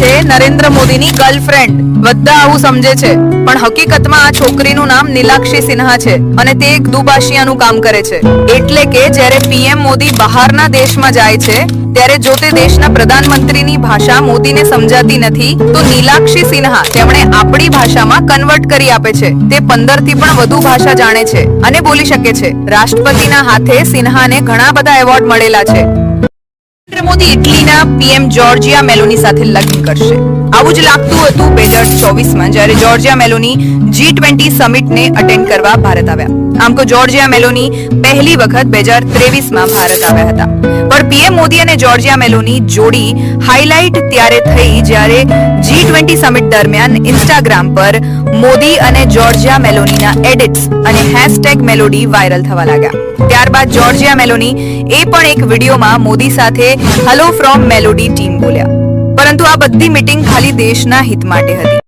છે નરેન્દ્ર મોદીની ગર્લફ્રેન્ડ. બધા આવું સમજે છે, પણ હકીકતમાં આ છોકરીનું નામ નીલાક્ષી સિન્હા છે અને તે એક દુભાષિયાનું કામ કરે છે. એટલે કે જ્યારે પીએમ મોદી બહારના દેશમાં જાય છે ત્યારે જો તે દેશના પ્રધાનમંત્રીની ભાષા મોદીને સમજાતી નથી તો નીલાક્ષી સિન્હા તેમણે આપણી ભાષામાં કન્વર્ટ કરી આપે છે. તે 15 થી પણ વધુ ભાષા જાણે છે અને બોલી શકે છે. રાષ્ટ્રપતિના હાથે સિન્હાને ઘણા બધા એવોર્ડ મળેલા છે. નરેન્દ્ર મોદી ઇટલીના પીએમ જોર્જિયા મેલોની સાથે લગ્ન કરશે. આવું જ લાગતું હતું 2024માં જ્યારે જોર્જિયા મેલોની G20 સમિટને અટેન્ડ કરવા ભારત આવ્યા. આમ તો જોર્જિયા મેલોની પહેલી વખત 2023માં ભારત આવ્યા હતા, પણ પીએમ મોદી અને જોર્જિયા મેલોની જોડી હાઇલાઇટ ત્યારે થઈ જ્યારે G20 સમિટ દરમિયાન ઇન્સ્ટાગ્રામ પર મોદી અને જોર્જિયા મેલોનીના એડિટ્સ અને #મેલોડી વાયરલ થવા લાગ્યા. ત્યારબાદ જોર્જિયા મેલોની એ પણ એક વિડીયોમાં મોદી સાથે હેલો ફ્રોમ મેલોડી ટીમ બોલ્યા. પરંતુ આ બધી મીટિંગ ખાલી દેશના હિત માટે હતી.